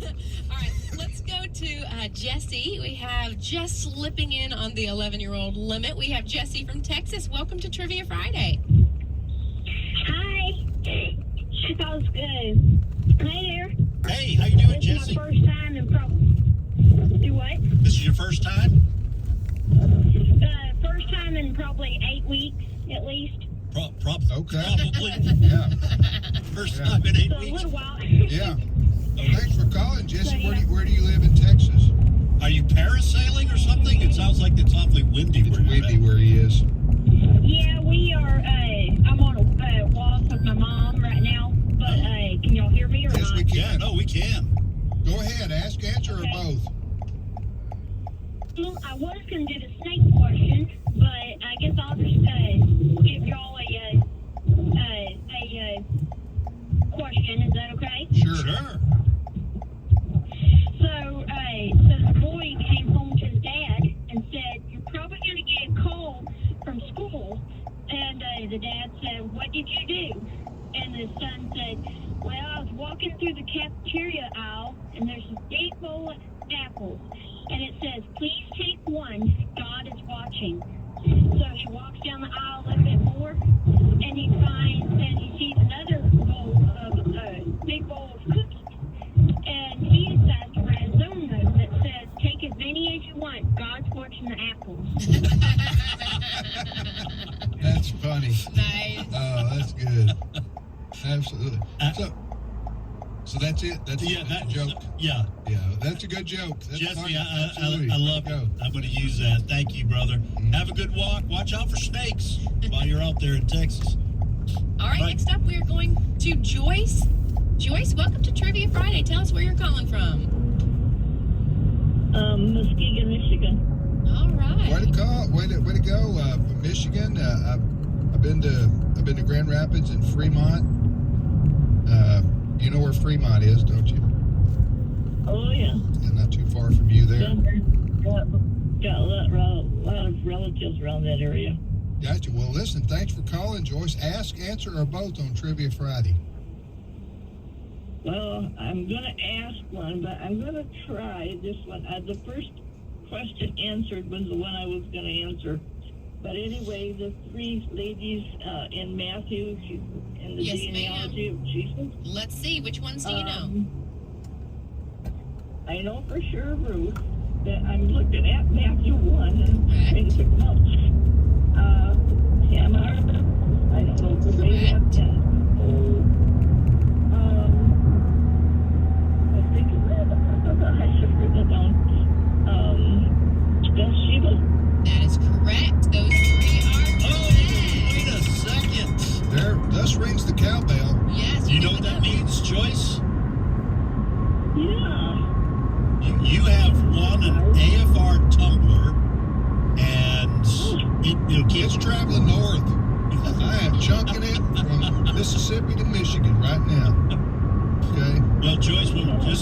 All right, let's go to Jesse. We have just slipping in on the 11-year-old limit. We have Jesse from Texas. Welcome to Trivia Friday. Hi. That was good. Hi there. Hey, how you doing, This Jesse? is my first time in Do what? This is your first time? First time in probably 8 weeks, at least. Okay. Probably. Yeah. First Yeah. time in 8 So a weeks. little while. Yeah. Thanks for calling, Jesse. So, Where do you live in Texas? Are you parasailing or something? It sounds like it's awfully windy It's where you're windy at. where he is. Yeah, we are. I'm on a walk with my mom right now. But can y'all hear me or Yes, not? we can. Yeah, no, we can. Go ahead. Ask, answer, Okay. or both. Well, I was going to do the snake question, but I guess I'll just give y'all a question. Is that okay? Sure. Sure. So the boy came home to his dad and said, "You're probably going to get a call from school." And the dad said, "What did you do?" And the son said, "Well, I was walking through the cafeteria aisle, and there's a big bowl of apples. And it says, 'Please take one. God is watching.'" So he walks down the aisle a little bit more, and he sees another big bowl of cookies. And he decides to write his own note that says, "Take as many as you want. God's watching the apples." That's funny. Nice. Oh, that's good. Absolutely. So that's it. That's a joke. Yeah. Yeah, that's a good joke. That's Jesse, funny. I Absolutely. love Go. it. I'm going to use that. Thank you, brother. Have a good walk. Watch out for snakes while you're out there in Texas. All right, Bye. next up we are going to Joyce. Joyce, welcome to Trivia Friday. Tell us where you're calling from. Muskegon, Michigan. All right. Way to call. Way to go. From Michigan. I've been to Grand Rapids and Fremont. You know where Fremont is, don't you? Oh, yeah. Yeah, not too far from you there. Got a lot of relatives around that area. Gotcha. Well, listen, thanks for calling, Joyce. Ask, answer, or both on Trivia Friday. Well, I'm going to ask one, but I'm going to try this one. The first question answered was the one I was going to answer. But anyway, the three ladies in Matthew in the Yes, genealogy of Jesus. Let's see, which ones do you know? I know for sure, Ruth, that I'm looking at Matthew 1 and Correct. trying to pick them up. Tamar, I don't know if they have Correct. that. I think I should write that down. Bathsheba. That is correct. Those three are Oh, correct. wait a second. There, thus rings the cowbell. Yes, You know what that means, Joyce? Yeah. You have won an AFR tumbler, and it'll keep It's traveling north. I am chunking it from Mississippi to Michigan right now. Okay. Well, Joyce,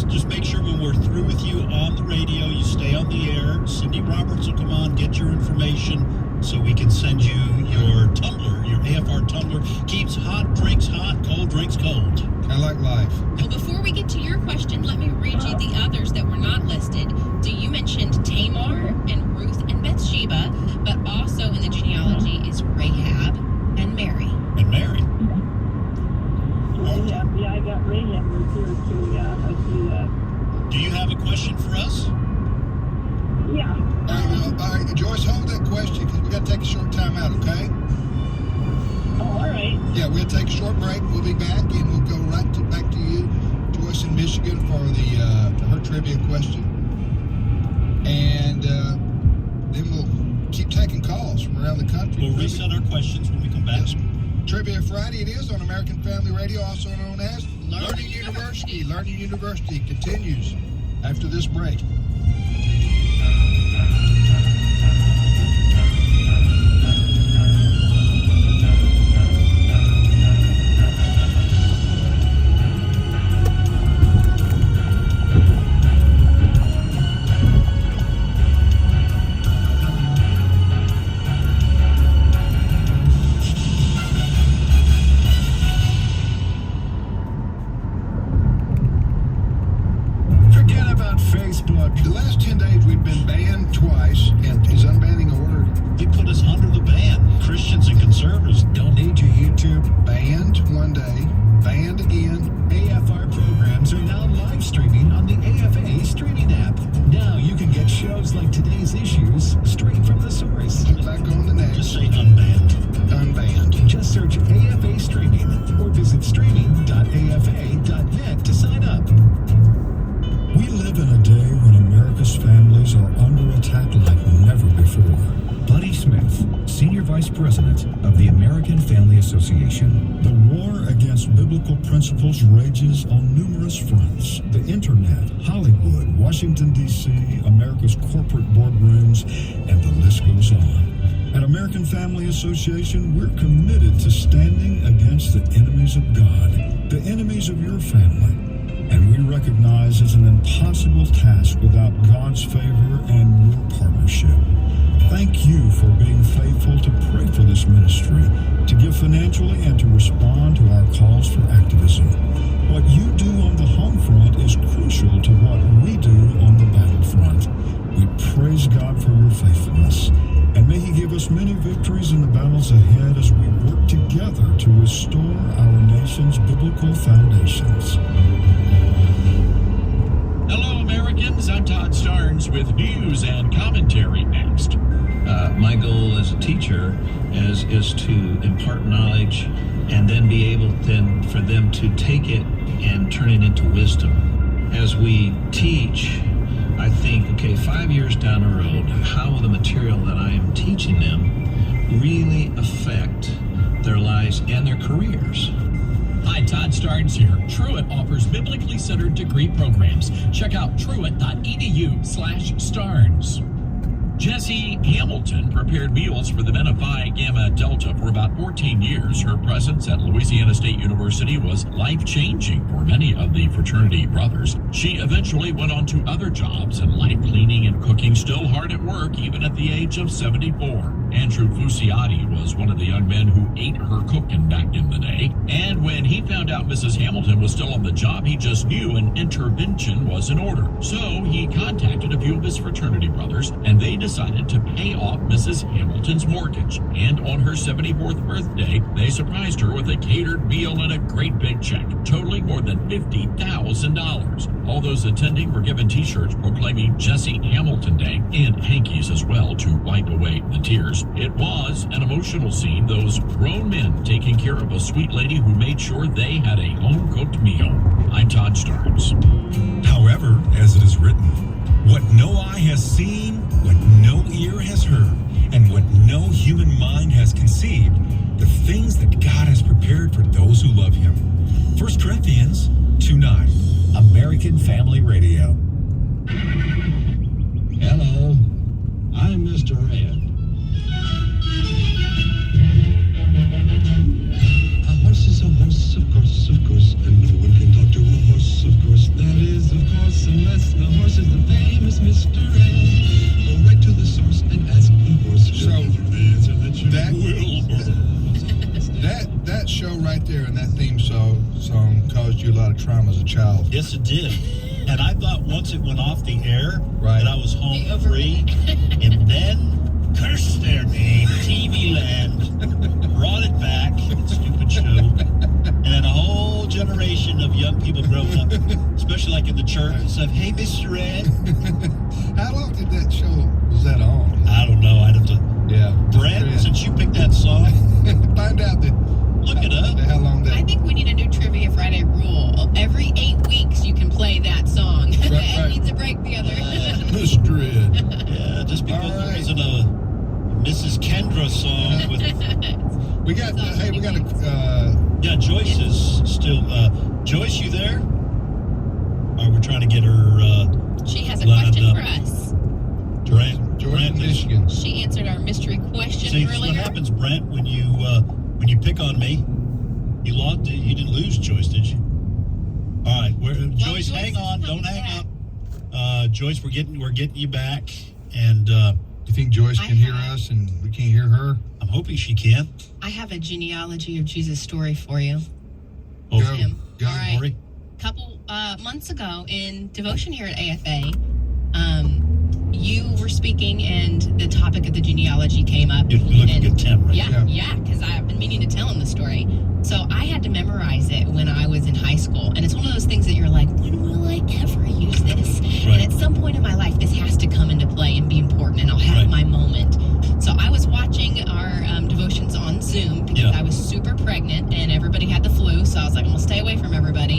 just make sure when we're through with you on the radio, you stay on the air. Cindy Roberts will come on, get your information, so we can send you your tumbler, your AFR tumbler. Keeps hot drinks hot, cold drinks cold. Kind of like life. Well, before we get to your question, let me read you the others that were not listed. So you mentioned Tamar and Ruth and Bathsheba, but also in the genealogy is Rahab and Mary. And Mary. Rahab. Yeah, I got Rahab here too. Yeah, I see that. Do you have a question for us? Yeah. All right, Joyce, hold that question because we got to take a short time out, okay? Oh, all right. Yeah, we'll take a short break. We'll be back, and we'll go back to you, Joyce in Michigan, for her trivia question. And then we'll keep taking calls from around the country. We'll reset our questions when we come back. Yes. Trivia Friday it is on American Family Radio, also known as Learning University. Learning University continues after this break. afa.net to sign up. We live in a day when America's families are under attack like never before. Buddy Smith, Senior Vice President of the American Family Association. The war against biblical principles rages on numerous fronts. The internet, Hollywood, Washington, D.C., America's corporate boardrooms, and the list goes on. At American Family Association, we're committed to standing against the enemies of God, the enemies of your family. And we recognize it's an impossible task without God's favor and your partnership. Thank you for being faithful to pray for this ministry, to give financially, and to respond to our calls for activism. What you do on the home front is crucial to what we do on the battlefront. We praise God for your faithfulness, and may He give us many victories in the battles ahead as we work together to restore our nation's biblical foundations. Hello, Americans. I'm Todd Starnes with news and commentary next. My goal as a teacher is to impart knowledge and then be able then for them to take it and turn it into wisdom. As we teach, I think, okay, 5 years down the road, how will the material that I am teaching them really affect their lives and their careers? Hi, Todd Starnes here. Truett offers biblically centered degree programs. Check out truett.edu/Starnes. Jessie Hamilton prepared meals for the men of Phi Gamma Delta for about 14 years. Her presence at Louisiana State University was life-changing for many of the fraternity brothers. She eventually went on to other jobs in life, cleaning and cooking, still hard at work, even at the age of 74. Andrew Fusiati was one of the young men who ate her cooking back in the day. And when he found out Mrs. Hamilton was still on the job, he just knew an intervention was in order. So he contacted a few of his fraternity brothers, and they decided to pay off Mrs. Hamilton's mortgage. And on her 74th birthday, they surprised her with a catered meal and a great big check, totaling more than $50,000. All those attending were given t-shirts proclaiming Jessie Hamilton Day and hankies as well to wipe away the tears. It was an emotional scene, those grown men taking care of a sweet lady who made sure they had a home-cooked meal. I'm Todd Starnes. However, as it is written, what no eye has seen, what no ear has heard, and what no human mind has conceived, the things that God has prepared for those who love Him. 1 Corinthians 2:9. American Family Radio. Hello, I'm Mr. Ed. A horse is a horse, of course, and no one can talk to a horse, of course. That is, of course, unless the horse is the famous Mr. Ed. Go right to the source and ask the horse. So, the answer that you will. That show right there and that theme song caused you a lot of trauma as a child. Yes, it did. And I thought once it went off the air that I was home free. And then, curse their name, TV Land brought it back, stupid show. And then a whole generation of young people growing up, especially like in the church, and said, "Hey, Mr. Ed." How long did that show, was that on? I don't know. I'd have to. Yeah. Brent, since you picked that song, find out that. Look it up. How long that. I think we need a new Trivia Friday rule. Every 8 weeks, you can play that song. It needs a break the other. Mr. Ed. Yeah, just because there isn't a Mrs. Kendra song with. We got. We got a. Yeah, Joyce is still. Joyce, you there? Or we're trying to get her. She has a question for us. Brent, Michigan. She answered our mystery question See, earlier. what happens, Brent, when you pick on me? You lost. You didn't lose, Joyce, did you? All right, Joyce, hang on, don't hang up. Joyce, we're getting you back, and you think Joyce can hear us and we can't hear her? I'm hoping she can. I have a genealogy of Jesus story for you. Oh, go, all right. Lori. A couple months ago in devotion here at AFA, you were speaking and the topic of the genealogy came up. You're looking at Tim, right? Yeah, because I've been meaning to tell him the story. So I had to memorize it when I was in high school. And it's one of those things that you're like, when will I ever use this? Right. And at some point in my life, this has to come into play and be important, and I'll have my moment. So I was watching our devotions on Zoom because I was super pregnant and everybody had the flu. So I was like, I'm going to stay away from everybody.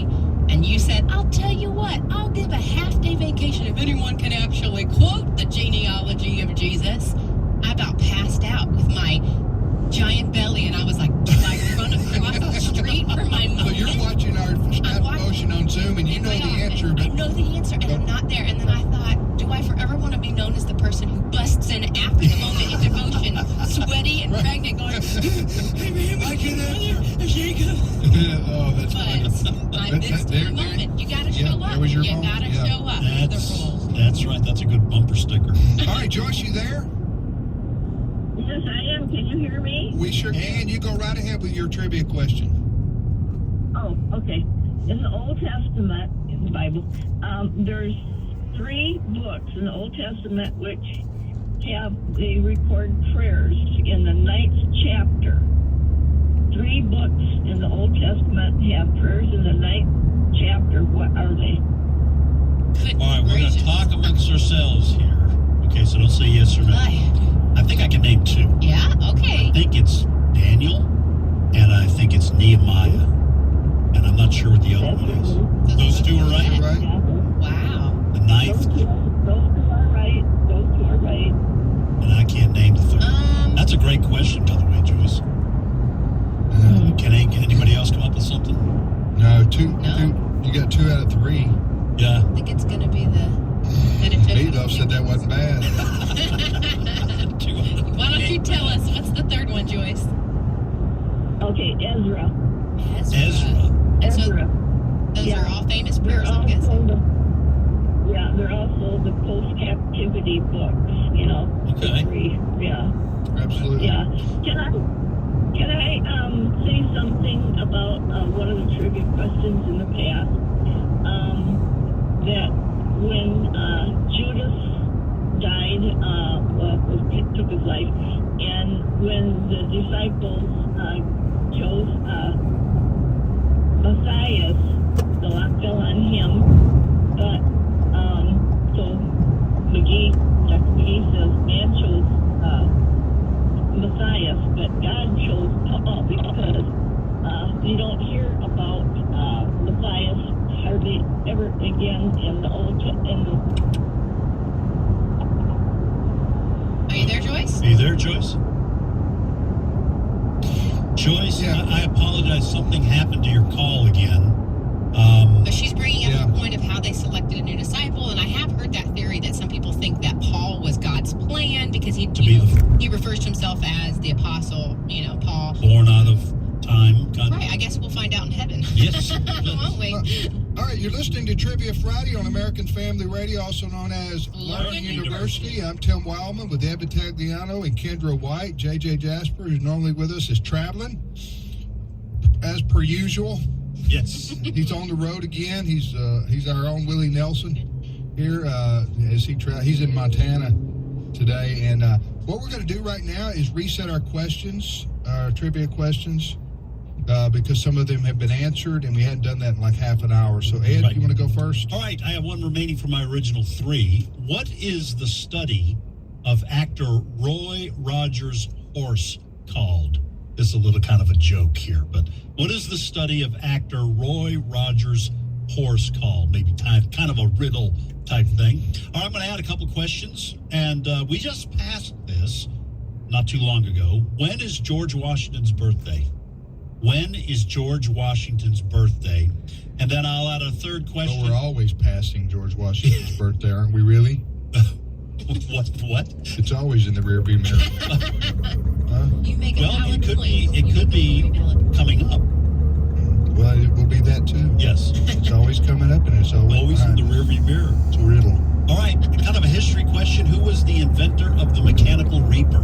Oh, that's funny. But I missed there- the moment. You gotta yeah, show up. there was your you moment, gotta yeah. show up. The rules. That's right. That's a good bumper sticker. All right, Joyce, you there? Yes, I am. Can you hear me? We sure can. You go right ahead with your trivia question. Oh, okay. In the Old Testament, in the Bible, there's 3 books in the Old Testament which they record prayers in the 9th chapter. 3 books in the Old Testament have prayers in the 9th chapter. What are they? Good All right, we're going gracious. to talk amongst ourselves here. Okay, so don't say yes or no. I think I can name 2. Yeah, okay. I think it's Daniel, and I think it's Nehemiah. And I'm not sure what the other one is. Those 2 are right? Right? Yeah. Wow. The Those 9th, 2 are right. Those 2 are right. and I can't name the 3rd. That's a great question, by the way, Joyce. Can anybody else come up with something? No, 2. No. 2. You got 2 out of 3. Yeah. I think it's gonna be the Pentateuch. Meatloaf said that wasn't bad. Why don't you tell us what's the 3rd one, Joyce? Okay, Ezra. Ezra. And so Ezra. those Yeah. are all famous They're prayers, I'm also guessing. they're also the post-captivity books, you know. Okay. 3, yeah. Absolutely. Yeah. Can I say something about one of the trivia questions in the past? That when Judas died, took his life, and when the disciples chose Matthias, the lot fell on him. But so Dr. McGee says man chose Matthias, but God chose Paul because you don't hear about Matthias hardly ever again in the Old Are you there, Joyce? Are you there, Joyce? Joyce, Yeah. I apologize. Something happened to your call again. But she's bringing up Yeah. the point of how they selected a new disciple, and I have heard that theory that some people think that Paul was God's plan because he refers to himself as the apostle, Paul. Born out of time. Kind Right, I guess we'll find out in heaven. Yes. Won't we? All right, you're listening to Trivia Friday on American Family Radio, also known as Learning University. I'm Tim Wildman with Ed Tagliano and Kendra White. JJ Jasper, who's normally with us, is traveling, as per usual. Yes. He's on the road again. He's our own Willie Nelson here as he's in Montana today. And what we're going to do right now is reset our questions, our trivia questions, because some of them have been answered, and we hadn't done that in like half an hour. So, Ed, Right. you want to go first? All right, I have one remaining for my original 3. What is the study of actor Roy Rogers' horse called? This is a little kind of a joke here, but what is the study of actor Roy Rogers' horse called? Maybe kind of a riddle type thing. All right, I'm going to add a couple questions, and we just passed this not too long ago. When is George Washington's birthday? When is George Washington's birthday? And then I'll add a 3rd question. Well, we're always passing George Washington's birthday, aren't we really? What? It's always in the rearview mirror. Huh? You make a Well, valid it could point. be. It You could make a be very valid point. coming up. Well, it will be that too. Yes, It's always coming up, and it's always in behind. the rearview mirror. It's a riddle. All right, kind of a history question. Who was the inventor of the mechanical reaper?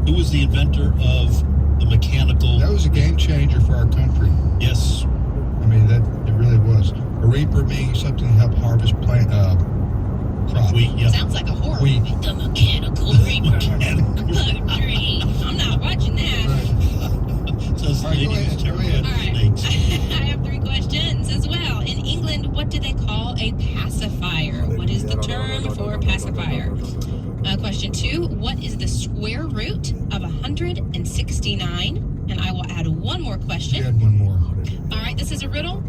Who was the inventor of the mechanical? That was a game changer for our country. Yes. I mean, that it really was. A reaper being something to help harvest crops. Wheat. Yeah. Sounds like a horror Wheat. movie. The Mechanical Reaper. Poetry. I'm not watching that. Right. Says the All right, lady go who's ahead, go terrified All of right. snakes. I have 3 questions as well. In England, what do they call a pacifier? What is the term for pacifier? Question 2, what is the square root of 169? And I will add one more We question. had one more. All right, this is a riddle.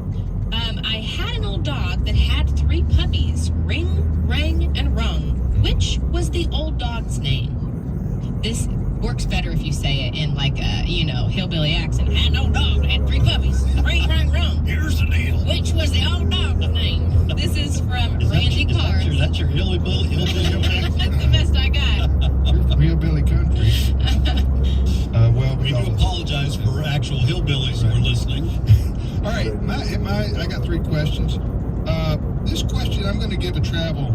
I had an old dog that had 3 puppies, Ring, Rang, and Rung. Which was the old dog's name? This works better if you say it in like a, hillbilly accent. I had an old dog that had 3 puppies, Ring, Rang, Rung. Here's the deal. Which was the old dog's name? This is from Randy Carr. That's your hillbilly That's accent? the best I got. Real Billy Country. Well, We do apologize right, I got 3 questions. This question I'm going to give a travel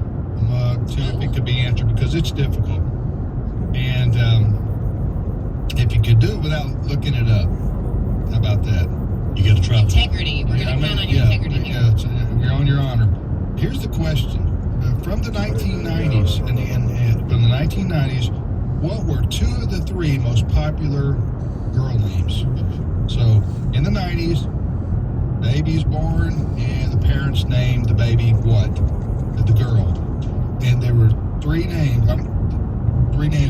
mug to if it could be answered because it's difficult. And if you could do it without looking it up, how about that? You got to travel. Integrity. We're going to count on your integrity here. Yeah, you're on your honor. Here's the question. From the 1990s, and from the 1990s, what were 2 of the 3 most popular girl names? So, in the 90s, baby is born, and the parents named the baby what? The girl. And there were 3 names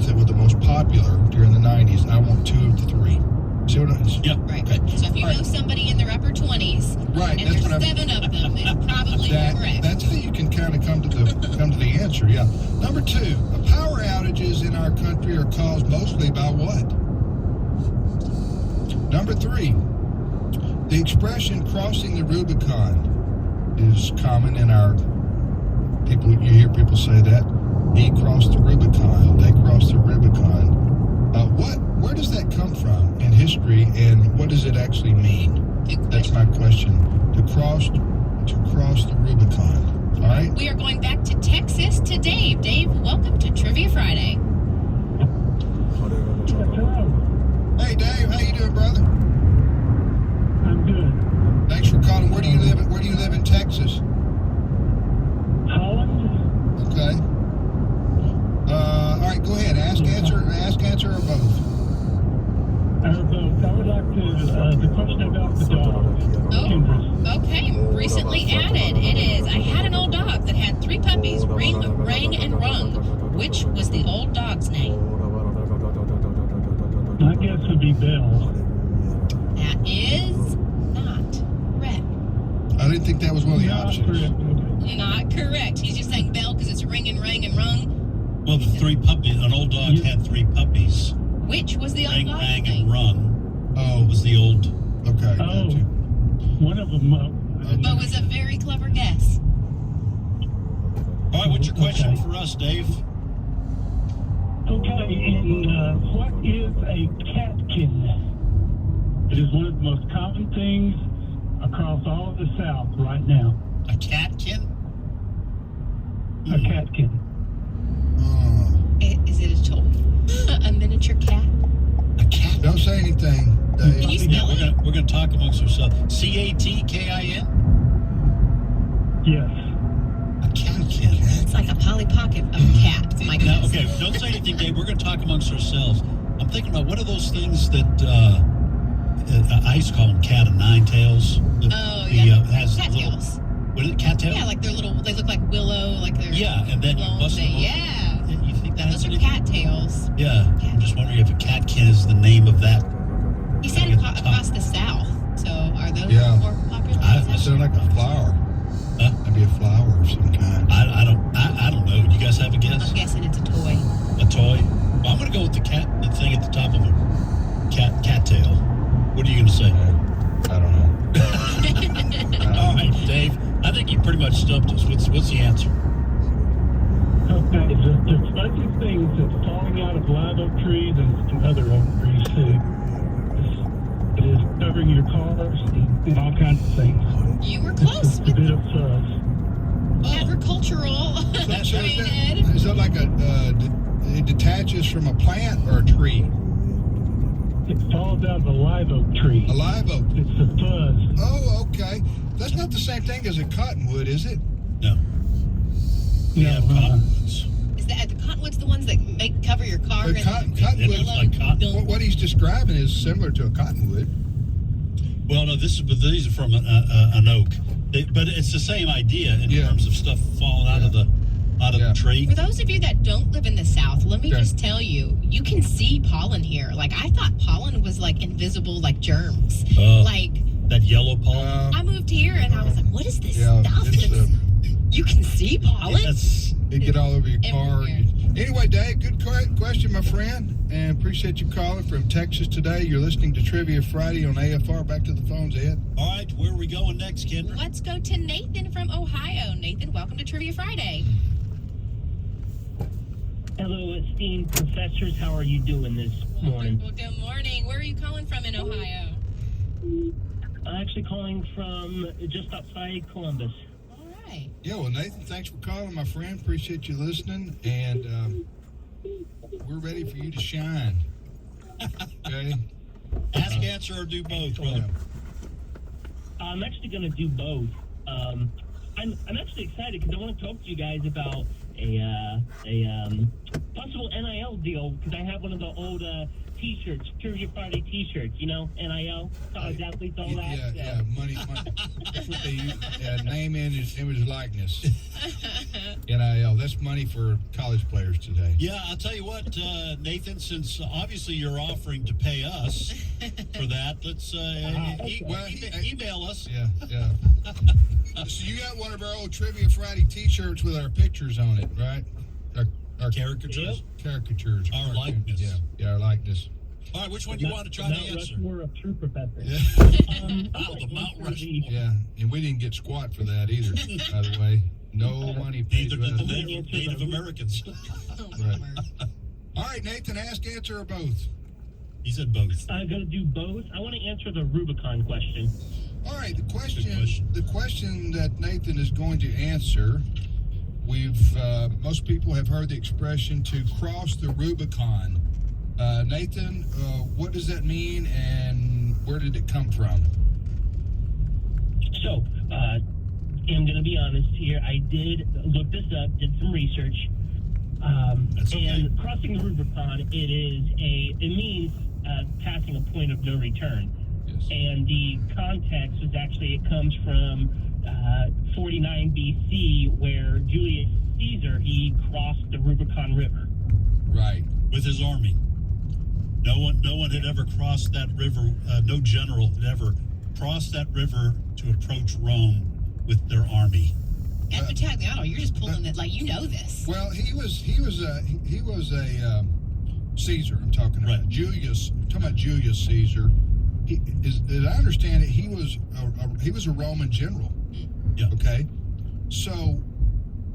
that were the most popular during the 90s. I want 2 of the 3. See what I Yep. Right. Okay. So if you know somebody in their upper 20s, Right, and that's there's what 7 of them, it's probably correct. That's how you can kind of come to the answer. Yeah. Number 2, power outages in our country are caused mostly by what? Number 3, the expression "crossing the Rubicon" is common in our people. You hear people say that. He crossed the Rubicon. They crossed the Rubicon. Where does that come from in history, and what does it actually mean? That's my question. To cross the Rubicon. All right. We are going back to Texas to Dave. Dave, welcome to Trivia Friday. Hey, Dave. How you doing, brother? I'm good. Thanks for calling. Where do you live? Where do you live in Texas? Holland? Okay. All right. Go ahead. Ask, answer, or both. I would like to, the question about the dog. Kendra. Okay, recently added. It is, I had an old dog that had 3 puppies, Ring, Rang, and Rung. Which was the old dog's name? My guess would be Bell. That is not correct. I didn't think that was one of the Not options. correct. Not correct. He's just saying Bell because it's Ring and Rang and Rung. Well, the 3 puppies. An old dog had 3 puppies. Which was the old Rang, dog's Rang, name? and Rung. Oh, Was the old. okay. Oh, Got you. one of them. But was a very clever guess. All right, what's your question Okay. for us, Dave? Okay, and what is a catkin? It is one of the most common things across all of the South right now. A catkin? A catkin. Is it a toy? A miniature cat? A cat? Don't say anything, Dave. Can you spell it? We're gonna talk amongst ourselves. CATKIN? Yes. A catkin. It's like a Polly Pocket of a cat. My Now, goodness. okay, don't say anything, Dave. We're gonna talk amongst ourselves. I'm thinking about what are those things that I used to call them cat of 9 tails. Oh, yeah. Has little, Cattails. what is it? Cattail? Yeah, like they're little, they look like willow, like they're. Yeah, and then you long bust them thing. open. Yeah. You think that has Those are anything? cattails. Yeah, I'm just wondering if a catkin is the name of that. He said across the South. So are those Yeah. more popular? I It sounds like a flower. Huh? Maybe a flower of some kind. I don't know. Do you guys have a guess? I'm guessing it's a toy. A toy? Well, I'm gonna go with the thing at the top of a cattail. What are you gonna say? I don't know. All right, Dave. I think you pretty much stumped us. What's the answer? Okay, there's a bunch of things that's falling out of live oak trees and some other oak trees too. It is covering your cars and all kinds of things. You were It's close just a with bit of fuzz. agricultural So trainhead. is that like it detaches from a plant or a tree? It falls out of a live oak tree. A live oak. It's the fuzz. Oh, okay. That's not the same thing as a cottonwood, is it? No. We have cottonwoods. Is that the cottonwoods the ones that cover your car? The and cotton- the cottonwood- It looks like cotton. What he's describing is similar to a cottonwood. Well, no, these are from an oak. But it's the same idea in Yeah. terms of stuff falling out of the Yeah. tree. For those of you that don't live in the South, let me Okay. just tell you, you can see pollen here. Like, I thought pollen was like invisible, like germs. Like, That yellow pollen. I moved here and I was like, what is this Yeah, stuff? it's, You can see pollen? That's it get all over your car. Everywhere. Anyway, Dave, good question, my friend, and appreciate you calling from Texas today. You're listening to Trivia Friday on AFR. Back to the phones, Ed. all right. Where are we going next, Kendra? Let's go to Nathan from Ohio. Nathan, welcome to Trivia Friday. Hello, esteemed professors. How are you doing this morning? Well, good morning. Where are you calling from in Ohio? I'm actually calling from just outside Columbus. All right. Yeah, well, Nathan, thanks for calling, my friend. Appreciate you listening, and we're ready for you to shine. Okay? Ask, answer, or do both, brother. I'm actually going to do both. I'm actually excited because I want to talk to you guys about a possible NIL deal because I have one of the old T-shirts, Trivia Friday T-shirts. You know, NIL, college athletes, all that. Yeah, money. That's what they use. Name, image, likeness. NIL. That's money for college players today. Yeah, I'll tell you what, Nathan, since obviously you're offering to pay us for that, let's email us. Yeah. So you got one of our old Trivia Friday T-shirts with our pictures on it, right? Our Caricatures? Caricatures. Our likeness. Yeah, our likeness. All right, which one do you want to try to answer? Rushmore of true professors. The Mount Rushmore. Yeah, and we didn't get squat for that either, by the way. No money paid Neither to did us. the Native Americans. Right. All right, Nathan, ask, answer, or both? He said both. I'm going to do both. I want to answer the Rubicon question. All right, the Good question. question that Nathan is going to answer, most people have heard the expression to cross the Rubicon. Nathan, what does that mean, and where did it come from? So, I'm going to be honest here. I did look this up, did some research. That's okay. And crossing the Rubicon, it means passing a point of no return. Yes. And the context is actually, it comes from 49 BC, where Julius Caesar, he crossed the Rubicon River. Right. With his army. No one had ever crossed that river. No general had ever crossed that river to approach Rome with their army. Ed Battagliano, you're just pulling it like you know this. Well, he was a Caesar. I'm talking about Right. Julius. I'm talking about Julius Caesar. As I understand it, he was a Roman general. Yeah. Okay. So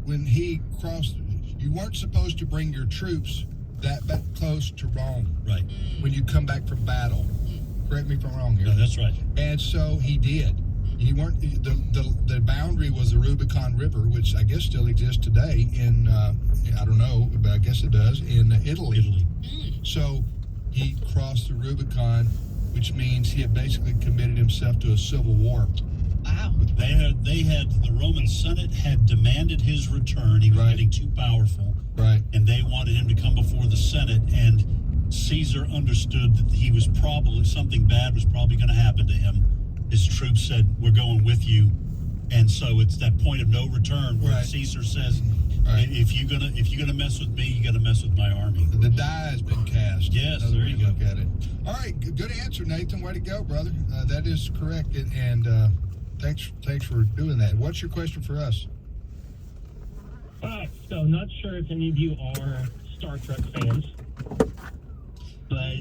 when he crossed, you weren't supposed to bring your troops that close to Rome. Right. When you come back from battle. Correct me if I'm wrong here. Yeah, that's right. And so he did. He weren't the boundary was the Rubicon River, which I guess still exists today in I don't know, but I guess it does in Italy. So he crossed the Rubicon, which means he had basically committed himself to a civil war. Wow. The Roman Senate had demanded his return. He was Right. getting too powerful. Right. And they wanted him to come before the Senate, and Caesar understood that he was probably, something bad was probably going to happen to him. His troops said, "We're going with you," and so it's that point of no return where Right. Caesar says, Right. "If you're gonna mess with me, you got to mess with my army." The die has been cast. Yes, Another there way you to go. look at it. All right, good answer, Nathan. Way to go, brother. That is correct, and thanks for doing that. What's your question for us? All right, so not sure if any of you are Star Trek fans, but